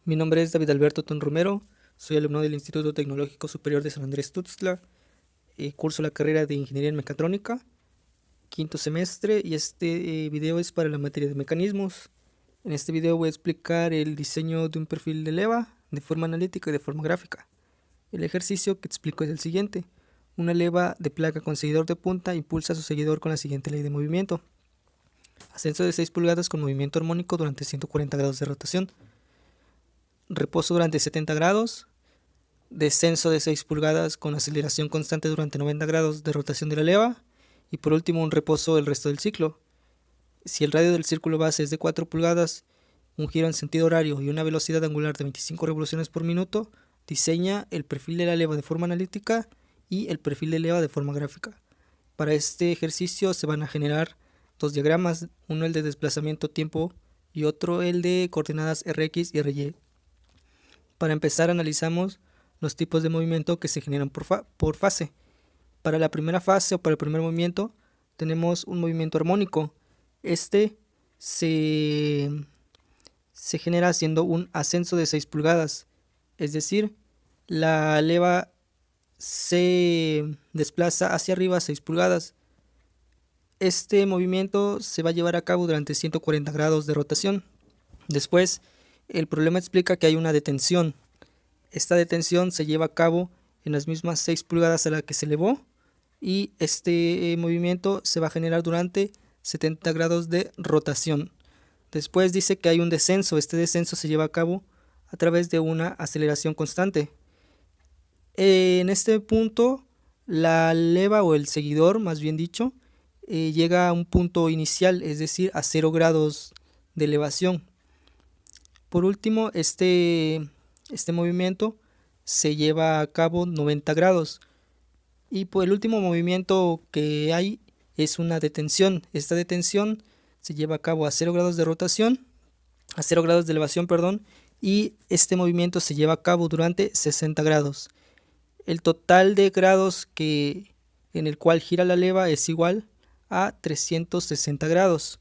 Mi nombre es David Alberto Ton Romero, soy alumno del Instituto Tecnológico Superior de San Andrés Tuxtla, curso la carrera de Ingeniería en Mecatrónica, quinto semestre, y este video es para la materia de mecanismos. En este video voy a explicar el diseño de un perfil de leva de forma analítica y de forma gráfica. El ejercicio que explico es el siguiente. Una leva de placa con seguidor de punta impulsa a su seguidor con la siguiente ley de movimiento. Ascenso de 6 pulgadas con movimiento armónico durante 140 grados de rotación. Reposo durante 70 grados. Descenso de 6 pulgadas con aceleración constante durante 90 grados de rotación de la leva. Y por último, un reposo el resto del ciclo. Si el radio del círculo base es de 4 pulgadas, un giro en sentido horario y una velocidad angular de 25 revoluciones por minuto, diseña el perfil de la leva de forma analítica y el perfil de leva de forma gráfica. Para este ejercicio se van a generar dos diagramas, uno el de desplazamiento tiempo y otro el de coordenadas Rx y Ry. Para empezar, analizamos los tipos de movimiento que se generan por fase. Para la primera fase o para el primer movimiento tenemos un movimiento armónico. Este se genera haciendo un ascenso de 6 pulgadas, es decir, la leva se desplaza hacia arriba 6 pulgadas. Este movimiento se va a llevar a cabo durante 140 grados de rotación. Después, el problema explica que hay una detención. Esta detención se lleva a cabo en las mismas 6 pulgadas a la que se elevó, y este movimiento se va a generar durante 70 grados de rotación. Después dice que hay un descenso. Este descenso se lleva a cabo a través de una aceleración constante. En este punto, la leva o el seguidor, más bien dicho, llega a un punto inicial, es decir, a 0 grados de elevación. Por último, este movimiento se lleva a cabo 90 grados. Y por el último movimiento que hay es una detención. Esta detención se lleva a cabo a 0 grados de rotación, a 0 grados de elevación, y este movimiento se lleva a cabo durante 60 grados. El total de grados en el cual gira la leva es igual a 360 grados.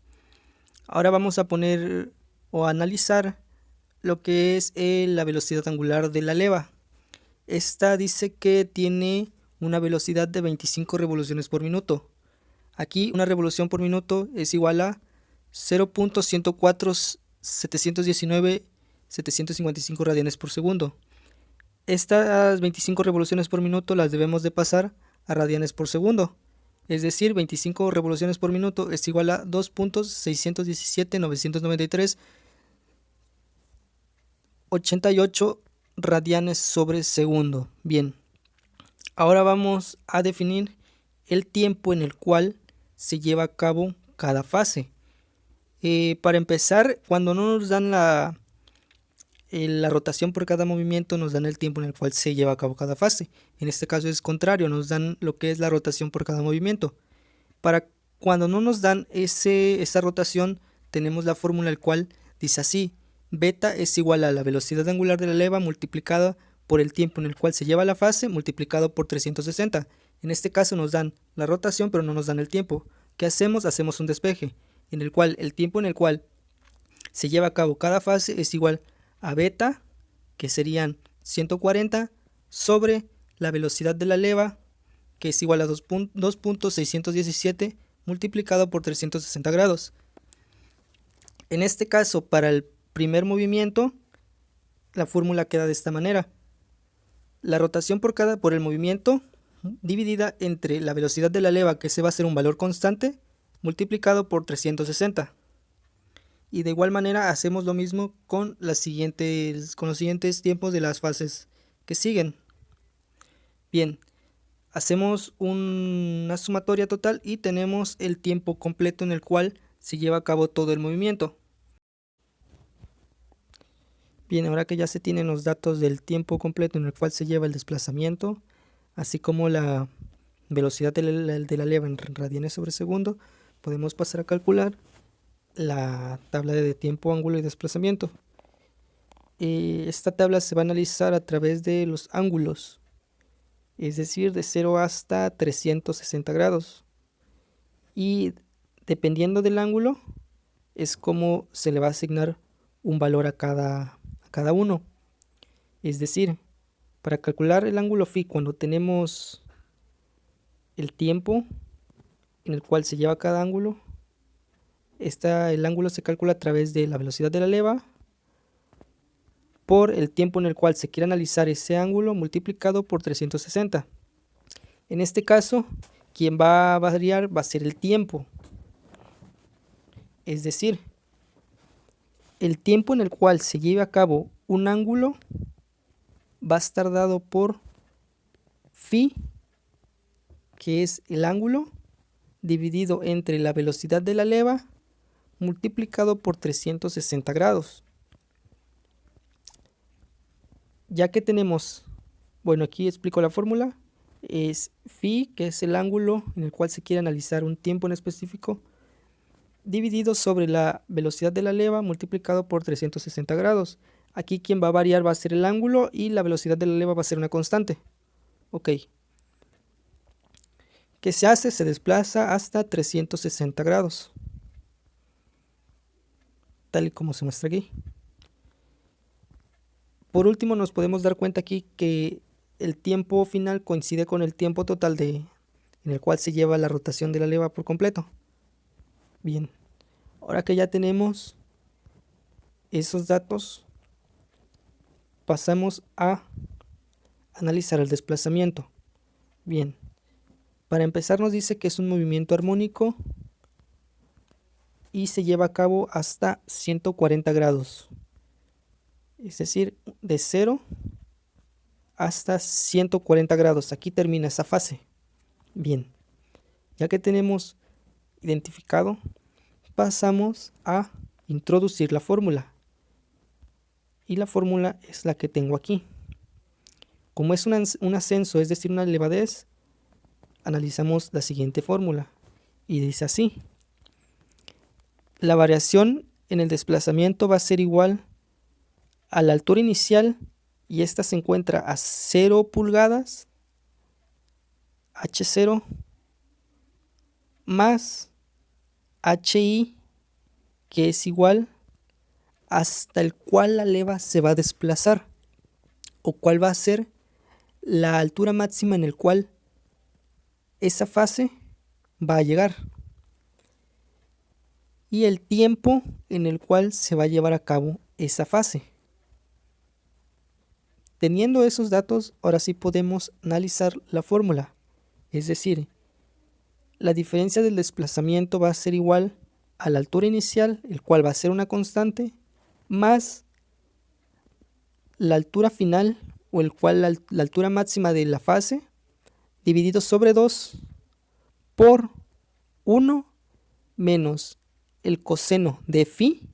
Ahora vamos a poner o a analizar lo que es la velocidad angular de la leva. Esta dice que tiene una velocidad de 25 revoluciones por minuto. Aquí una revolución por minuto es igual a 0.104.719.755 radianes por segundo. Estas 25 revoluciones por minuto las debemos de pasar a radianes por segundo. Es decir, 25 revoluciones por minuto es igual a 2.617.993.88 radianes sobre segundo. Bien, ahora vamos a definir el tiempo en el cual se lleva a cabo cada fase. Para empezar, cuando no nos dan la rotación por cada movimiento, nos dan el tiempo en el cual se lleva a cabo cada fase. En este caso es contrario, nos dan lo que es la rotación por cada movimiento. Para cuando no nos dan esa rotación, tenemos la fórmula el cual dice así: beta es igual a la velocidad angular de la leva multiplicada por el tiempo en el cual se lleva la fase multiplicado por 360. En este caso nos dan la rotación pero no nos dan el tiempo. ¿Qué hacemos? Hacemos un despeje en el cual el tiempo en el cual se lleva a cabo cada fase es igual a beta, que serían 140, sobre la velocidad de la leva, que es igual a 2.617 multiplicado por 360 grados. En este caso, para el primer movimiento, la fórmula queda de esta manera: la rotación por el movimiento dividida entre la velocidad de la leva, que se va a ser un valor constante, multiplicado por 360. Y de igual manera hacemos lo mismo con los siguientes tiempos de las fases que siguen. Bien, hacemos una sumatoria total y tenemos el tiempo completo en el cual se lleva a cabo todo el movimiento. Bien, ahora que ya se tienen los datos del tiempo completo en el cual se lleva el desplazamiento, así como la velocidad de la leva en radianes sobre segundo, podemos pasar a calcular la tabla de tiempo, ángulo y desplazamiento. Esta tabla se va a analizar a través de los ángulos, es decir, de 0 hasta 360 grados. Y dependiendo del ángulo, es como se le va a asignar un valor a cada cada uno. Es decir, para calcular el ángulo phi cuando tenemos el tiempo en el cual se lleva cada ángulo, el ángulo se calcula a través de la velocidad de la leva por el tiempo en el cual se quiere analizar ese ángulo multiplicado por 360. En este caso, quien va a variar va a ser el tiempo. Es decir, el tiempo en el cual se lleve a cabo un ángulo va a estar dado por phi, que es el ángulo, dividido entre la velocidad de la leva multiplicado por 360 grados. Ya que tenemos, bueno, aquí explico la fórmula, es phi, que es el ángulo en el cual se quiere analizar un tiempo en específico, dividido sobre la velocidad de la leva multiplicado por 360 grados. Aquí quien va a variar va a ser el ángulo y la velocidad de la leva va a ser una constante. Ok. ¿Qué se hace? Se desplaza hasta 360 grados. Tal y como se muestra aquí. Por último, nos podemos dar cuenta aquí que el tiempo final coincide con el tiempo total en el cual se lleva la rotación de la leva por completo. Bien, ahora que ya tenemos esos datos, pasamos a analizar el desplazamiento. Bien, para empezar nos dice que es un movimiento armónico y se lleva a cabo hasta 140 grados. Es decir, de 0 hasta 140 grados. Aquí termina esa fase. Bien, ya que tenemos identificado, pasamos a introducir la fórmula. Y la fórmula es la que tengo aquí. Como es un ascenso, es decir, una elevadez, analizamos la siguiente fórmula. Y dice así. La variación en el desplazamiento va a ser igual a la altura inicial, y esta se encuentra a 0 pulgadas, H0, más HI, que es igual hasta el cual la leva se va a desplazar, o cuál va a ser la altura máxima en el cual esa fase va a llegar, y el tiempo en el cual se va a llevar a cabo esa fase. Teniendo esos datos, ahora sí podemos analizar la fórmula. Es decir, la diferencia del desplazamiento va a ser igual a la altura inicial, el cual va a ser una constante, más la altura final, o el cual la altura máxima de la fase, dividido sobre 2 por 1 menos el coseno de phi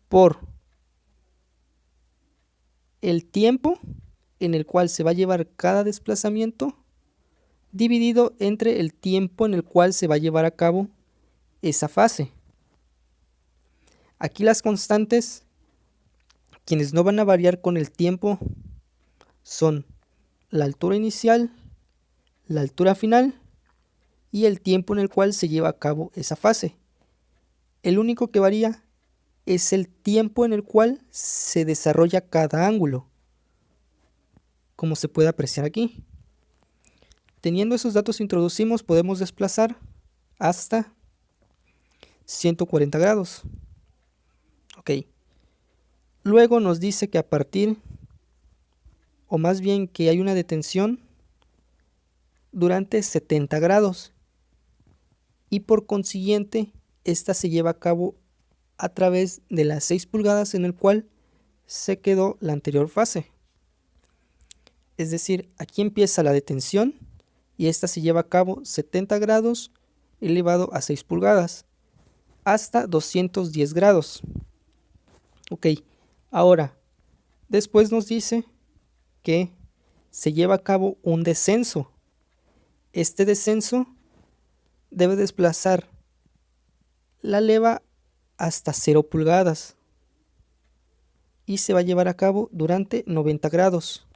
por el tiempo en el cual se va a llevar cada desplazamiento, dividido entre el tiempo en el cual se va a llevar a cabo esa fase. Aquí las constantes, quienes no van a variar con el tiempo, son la altura inicial, la altura final y el tiempo en el cual se lleva a cabo esa fase. El único que varía es el tiempo en el cual se desarrolla cada ángulo, como se puede apreciar aquí. Teniendo esos datos introducimos, podemos desplazar hasta 140 grados. Ok. Luego nos dice que a partir, o más bien que hay una detención durante 70 grados. Y por consiguiente, esta se lleva a cabo a través de las 6 pulgadas en el cual se quedó la anterior fase. Es decir, aquí empieza la detención y esta se lleva a cabo 70 grados elevado a 6 pulgadas hasta 210 grados. Ok, ahora, después nos dice que se lleva a cabo un descenso. Este descenso debe desplazar la leva hasta 0 pulgadas y se va a llevar a cabo durante 90 grados.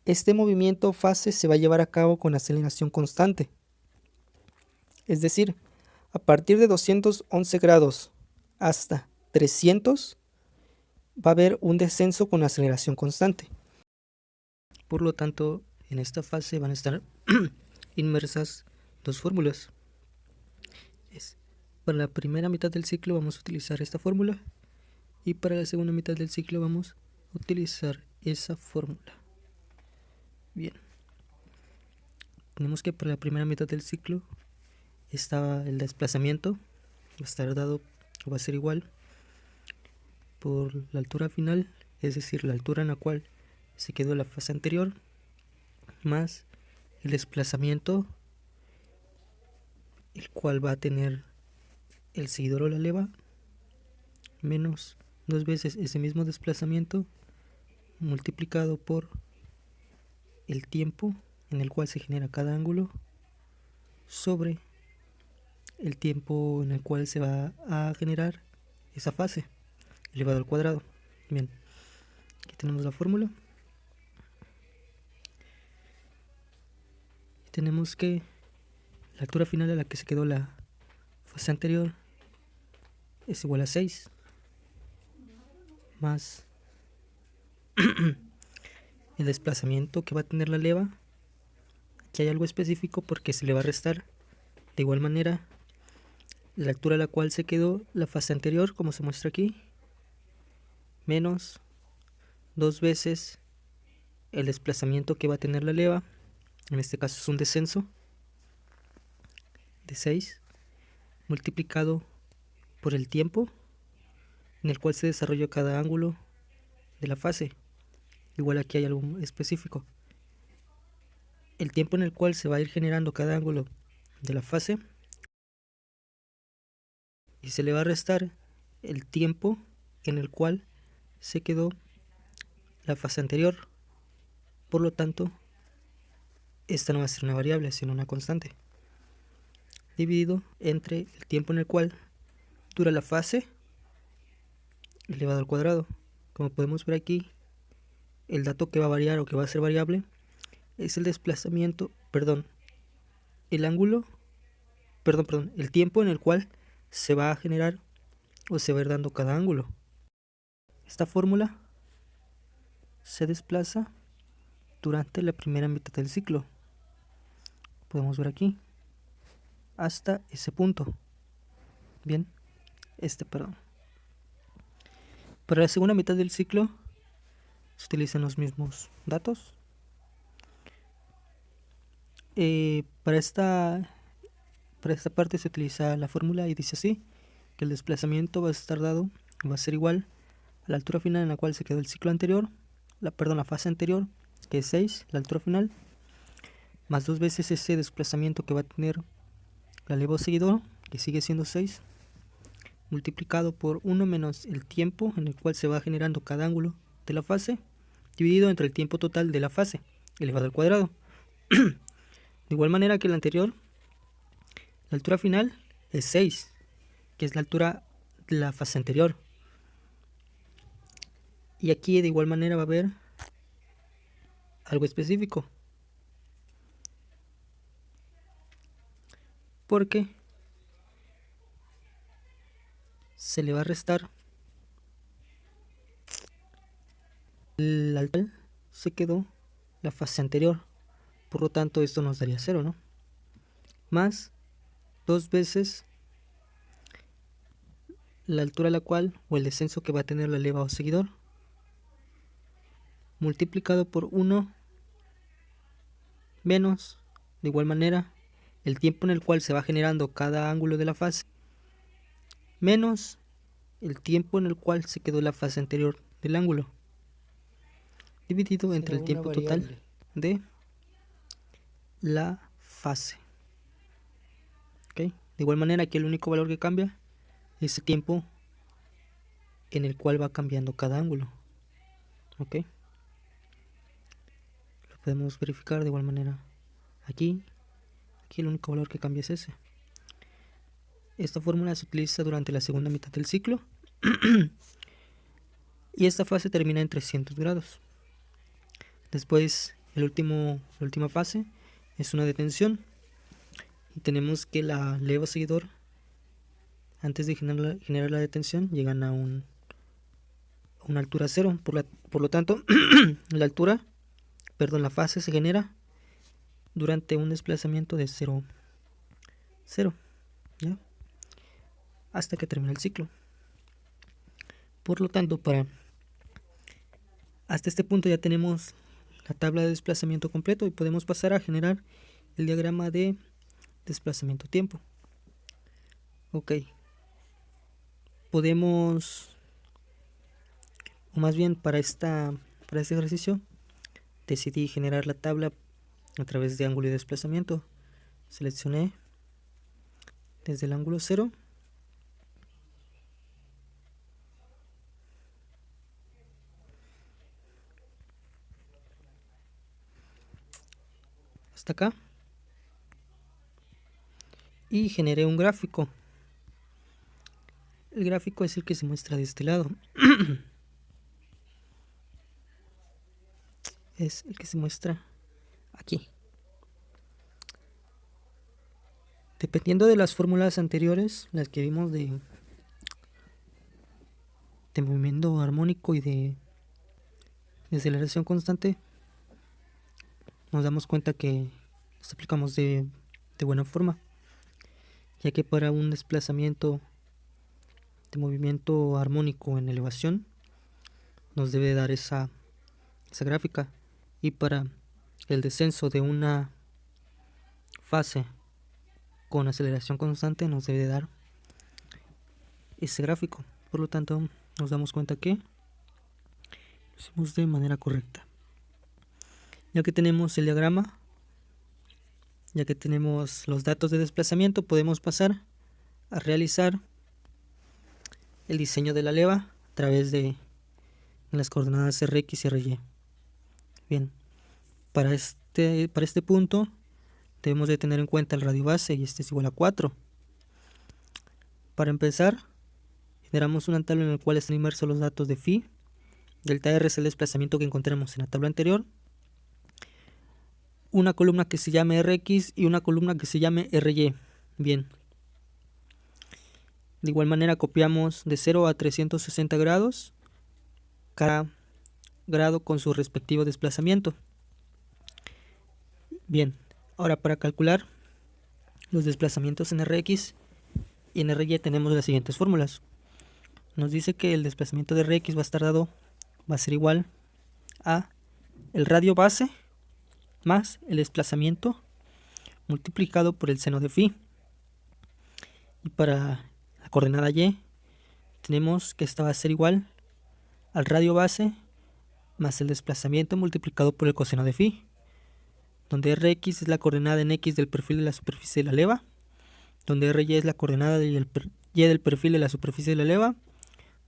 Este movimiento fase se va a llevar a cabo con aceleración constante. Es decir, a partir de 211 grados hasta 300, va a haber un descenso con aceleración constante. Por lo tanto, en esta fase van a estar inmersas dos fórmulas. Para la primera mitad del ciclo vamos a utilizar esta fórmula y para la segunda mitad del ciclo vamos a utilizar esa fórmula. Bien, tenemos que para la primera mitad del ciclo el desplazamiento va a estar dado o va a ser igual por la altura final, es decir, la altura en la cual se quedó la fase anterior, más el desplazamiento, el cual va a tener el seguidor o la leva, menos 2 veces ese mismo desplazamiento multiplicado por el tiempo en el cual se genera cada ángulo sobre el tiempo en el cual se va a generar esa fase elevado al cuadrado. Bien, aquí tenemos la fórmula. Tenemos que la altura final a la que se quedó la fase anterior es igual a 6 más el desplazamiento que va a tener la leva. Aquí hay algo específico porque se le va a restar de igual manera la altura a la cual se quedó la fase anterior, como se muestra aquí, menos 2 veces el desplazamiento que va a tener la leva. En este caso es un descenso de 6 multiplicado por el tiempo en el cual se desarrolló cada ángulo de la fase. Igual aquí hay algo específico. El tiempo en el cual se va a ir generando cada ángulo de la fase y se le va a restar el tiempo en el cual se quedó la fase anterior. Por lo tanto, esta no va a ser una variable, sino una constante, dividido entre el tiempo en el cual dura la fase elevado al cuadrado. Como podemos ver aquí, el dato que va a variar o que va a ser variable es el desplazamiento, el ángulo, el tiempo en el cual se va a generar o se va a ir dando cada ángulo. Esta fórmula se desplaza durante la primera mitad del ciclo. Podemos ver aquí hasta ese punto. Bien, Para la segunda mitad del ciclo se utilizan los mismos datos. Para esta parte se utiliza la fórmula y dice así, que el desplazamiento va a ser igual a la altura final en la cual se quedó el ciclo anterior, la fase anterior, que es 6, la altura final, más 2 veces ese desplazamiento que va a tener la leva seguidor, que sigue siendo 6, multiplicado por 1 menos el tiempo en el cual se va generando cada ángulo de la fase, dividido entre el tiempo total de la fase, elevado al cuadrado. De igual manera que el anterior, la altura final es 6, que es la altura de la fase anterior. Y aquí de igual manera va a haber algo específico, porque se le va a restar la altura se quedó la fase anterior, por lo tanto esto nos daría 0, ¿no? Más 2 veces la altura a la cual o el descenso que va a tener la leva o seguidor, multiplicado por 1 menos, de igual manera, el tiempo en el cual se va generando cada ángulo de la fase, menos el tiempo en el cual se quedó la fase anterior del ángulo, dividido entre el tiempo total de la fase. ¿Okay? De igual manera, aquí el único valor que cambia es el tiempo en el cual va cambiando cada ángulo. ¿Ok? Lo podemos verificar de igual manera. Aquí el único valor que cambia es ese. Esta fórmula se utiliza durante la segunda mitad del ciclo y esta fase termina en 300 grados. Después, la última fase es una detención y tenemos que la leva seguidor, antes de generar la detención, llegan a un una altura 0. Por lo tanto, la fase se genera durante un desplazamiento de 0, 0, ¿ya? Hasta que termine el ciclo. Por lo tanto, hasta este punto ya tenemos la tabla de desplazamiento completo y podemos pasar a generar el diagrama de desplazamiento-tiempo. Ok. Podemos, o más bien para este ejercicio, decidí generar la tabla a través de ángulo y desplazamiento. Seleccioné desde el ángulo 0 hasta acá y generé un gráfico. El gráfico es el que se muestra de este lado. Es el que se muestra aquí. Dependiendo de las fórmulas anteriores, las que vimos de movimiento armónico y de aceleración constante, nos damos cuenta que las aplicamos de buena forma, ya que para un desplazamiento de movimiento armónico en elevación nos debe dar esa gráfica, y para el descenso de una fase con aceleración constante nos debe dar ese gráfico. Por lo tanto, nos damos cuenta que lo hicimos de manera correcta. Ya que tenemos el diagrama, ya que tenemos los datos de desplazamiento, podemos pasar a realizar el diseño de la leva a través de las coordenadas Rx y Ry. Bien, para este punto debemos de tener en cuenta el radio base, y este es igual a 4. Para empezar, generamos una tabla en la cual están inmersos los datos de phi. Delta R es el desplazamiento que encontramos en la tabla anterior. Una columna que se llame Rx y una columna que se llame Ry. Bien. De igual manera copiamos de 0 a 360 grados cada grado con su respectivo desplazamiento. Bien, ahora para calcular los desplazamientos en Rx y en Ry tenemos las siguientes fórmulas. Nos dice que el desplazamiento de Rx va a ser igual a el radio base más el desplazamiento multiplicado por el seno de phi. Y para la coordenada y tenemos que esta va a ser igual al radio base más el desplazamiento multiplicado por el coseno de phi, donde Rx es la coordenada en X del perfil de la superficie de la leva, donde Ry es la coordenada Y del perfil de la superficie de la leva,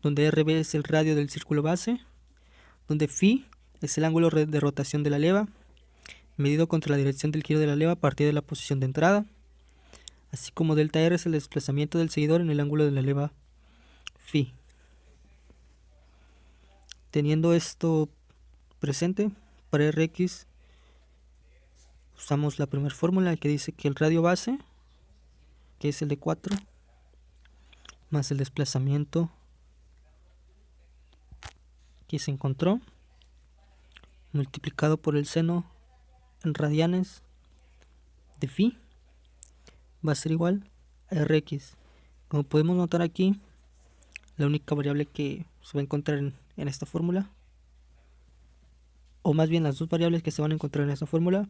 donde Rb es el radio del círculo base, donde phi es el ángulo de rotación de la leva, medido contra la dirección del giro de la leva a partir de la posición de entrada, así como delta R es el desplazamiento del seguidor en el ángulo de la leva phi. Teniendo esto presente, para Rx usamos la primera fórmula que dice que el radio base, que es el de 4, más el desplazamiento que se encontró, multiplicado por el seno en radianes de phi, va a ser igual a Rx. Como podemos notar aquí, la única variable que se va a encontrar en esta fórmula, o más bien las dos variables que se van a encontrar en esta fórmula,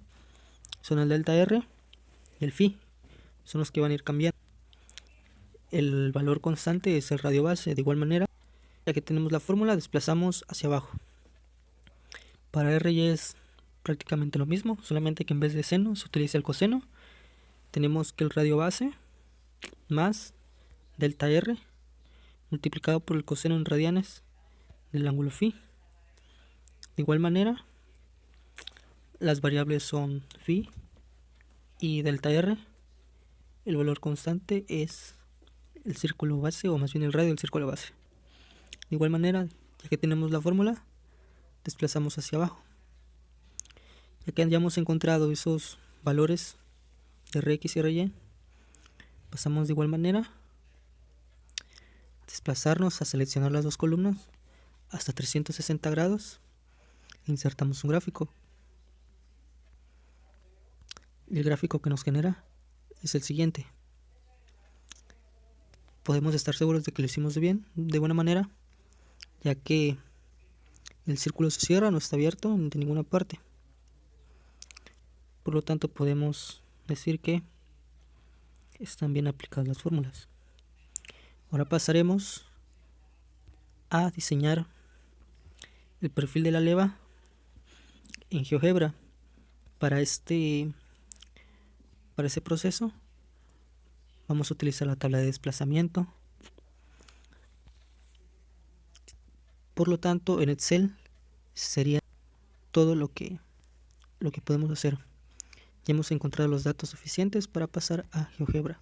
son el delta R y el phi. Son los que van a ir cambiando. El valor constante es el radio base. De igual manera, ya que tenemos la fórmula, desplazamos hacia abajo. Para R es prácticamente lo mismo, solamente que en vez de seno se utiliza el coseno. Tenemos que el radio base más delta R multiplicado por el coseno en radianes del ángulo phi. De igual manera, las variables son phi y delta R. El valor constante es el círculo base, o más bien el radio del círculo base. De igual manera, ya que tenemos la fórmula, desplazamos hacia abajo. Ya que hayamos encontrado esos valores de Rx y Ry, pasamos de igual manera a desplazarnos, a seleccionar las dos columnas, hasta 360 grados e insertamos un gráfico. El gráfico que nos genera es el siguiente. Podemos estar seguros de que lo hicimos de buena manera, ya que el círculo se cierra, no está abierto de ninguna parte. Por lo tanto, podemos decir que están bien aplicadas las fórmulas. Ahora pasaremos a diseñar el perfil de la leva en GeoGebra. Para ese proceso vamos a utilizar la tabla de desplazamiento. Por lo tanto, en Excel sería todo lo que podemos hacer. Ya hemos encontrado los datos suficientes para pasar a GeoGebra.